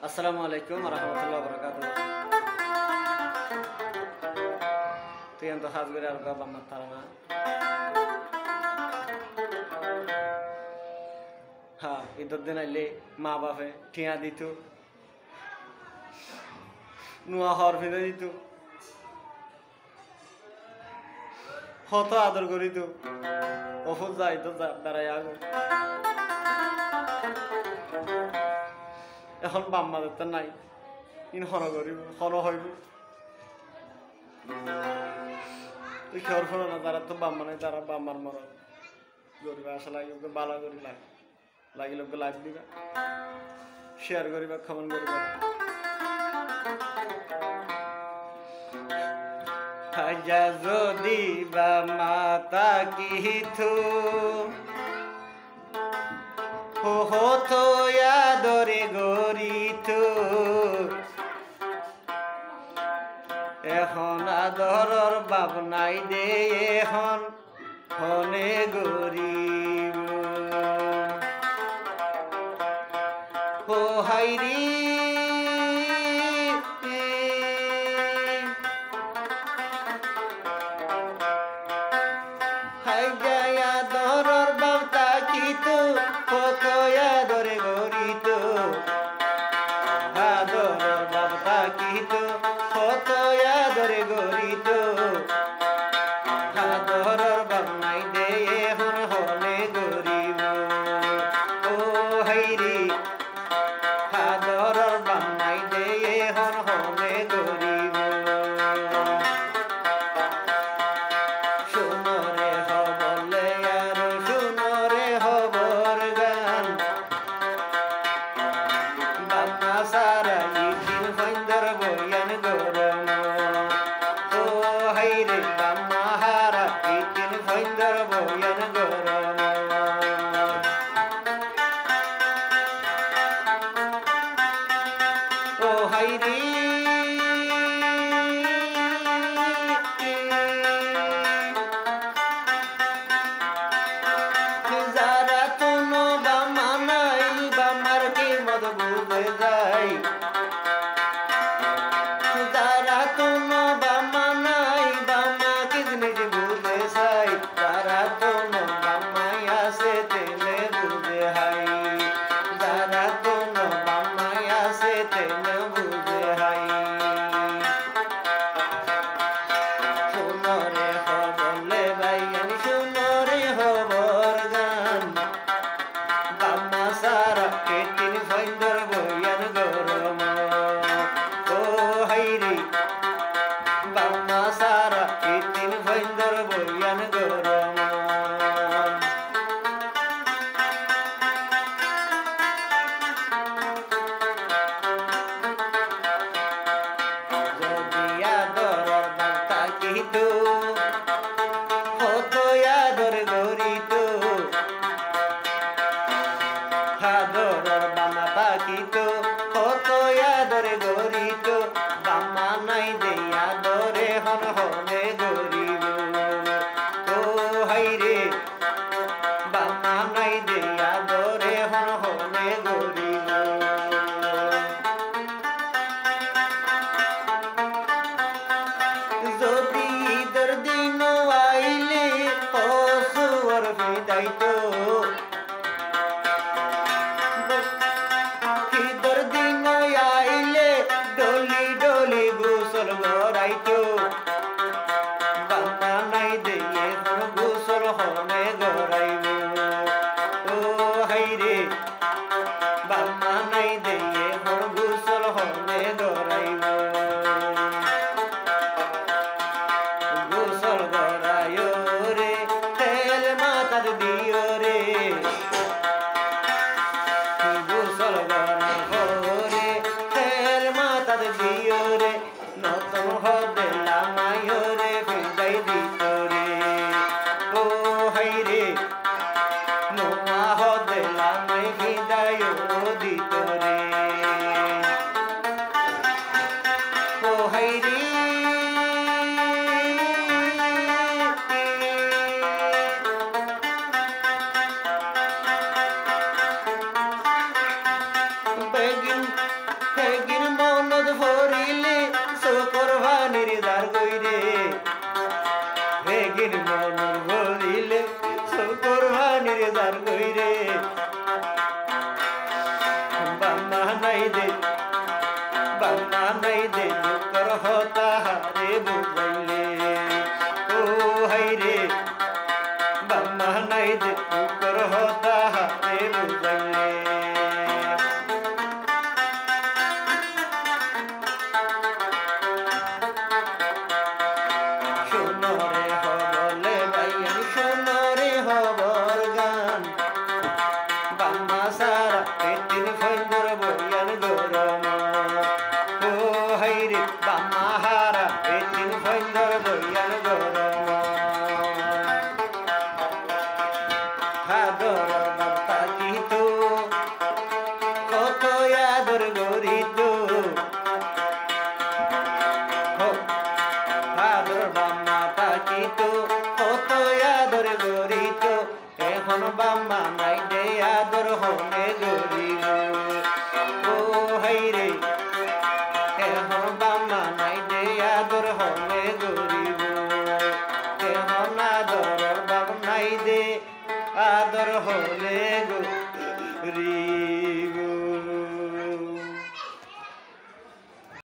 আসসালামু আলাইকুম রহমতুল্লাহ বরকাত তুই তো হাজ করে আর বাবা মা তারা না হ্যাঁ ঈদের দিন আইলে মা বাপে ঠিয়া দিত নুয়া হর ফিরে দিত হত আদর করিত অফুল যাইত দাঁড়াই আগ এখন বাম্মাদের তো নাই ইন হন করিব হন হইব তুই খেয়ার ফোন না তারা তো বাম্মা নাই তারা বাম্মার মর গরিবা আসা লাগে ওকে বালা করি লাগে লাগিলে ওকে লাইভ দিবা শেয়ার করিবা কমেন্ট করিবা খাজা যদি বা মাতা কিথু হতো আদরে গরিত এখন আদরর বাপ নাই দে এখন হনে গরিব ও হাইরি হাই যায় আদরর বাপ তাকিত কত আদরে গরিত আদরর বাপ তাকিত কত আদরে গরিত আদরর বাপ নাই দে এখন হনে গরিব ও হাইরি আদরর বাপ নাই দে এখন হনে গরিব শুনরে হবলে আর শুনরে হবর গান বান্না সারা ইদিন হইন্দর বয়ান গরম ও হাইরে বান্না হারা ইদিন হইন্দর বয়ান গরম ও হাইরে যারা কোনো বামা নাই বামার কি মত বুঝে যায় যারা কোনো বামা নাই বামা কি জিনিস বুঝে যায় যারা কোনো বামাই আছে তেলে বুঝে হাই যারা কোনো বামাই আছে তেলে বুঝে হাই শুনরে হবলে ভাইয়ান শুনরে হবর গান বাম্মা সারা কেটিন ফইন্দর বয়ান গরম ও হাইরি বাম্মা সারা কেটিন ফইন্দর বয়ান গরম যদি আদরর বার্তা কিতু হতো আদর গরিত আদরর বামা পাকিত হতো আদরে গরিত বামা নাই দে আদরে হন হনে গরিব ও হাইরে বামা নাই দে আদরে হন হনে গরিব যদি ঈদের দিন আইলে অসুয়ার ফিদাইত ঈদের দিন আইলে ডলি ডলি গোসল গড়াইত বান্দা নাই দিয়ে এখন গোসল হনে গড়াইব ও হাইরে বান্দা নাই দিয়ে এখন গোসল হনে গড়াইব গোসল গড়ায় রে তেল মাথার দিও রে গোসল গড়ায় তেল মাথার দিও রে নতুন হবে লামায় রে ফিদাই দিত রে ও হাইরে নোয়া হবে লামাই ফিদাই দিত রে ও হাইরে বেগিন রে বেগিন মনুর বলিলে শঙ্কর ভানির দার কইরে বাম্মা নাই দে দুঃখর হতা রে বুঝাইলে ও হাই রে বাম্মা নাই দে দুঃখর হতা রে বুঝাইলে সোনরে হবলে বাইয়ান সোনরে হবর গান বাম্মা সারা পেতিন ফন্দর বইয়ান গরম ও হাইরে বাম্মা হারা পেতিন ফন্দর বইয়ান গরম হাদর বাপ্পা কিতো কত আদর গরিত আদর বাম্মা তাকিত কত আদর গরিত এখন বাম্মা নাই দে আদর হনে গরিব ও হাইরে এখন বাম্মা নাই দে আদর হনে গরিব এখন আদর বাব নাই দে আদর হলে গরিব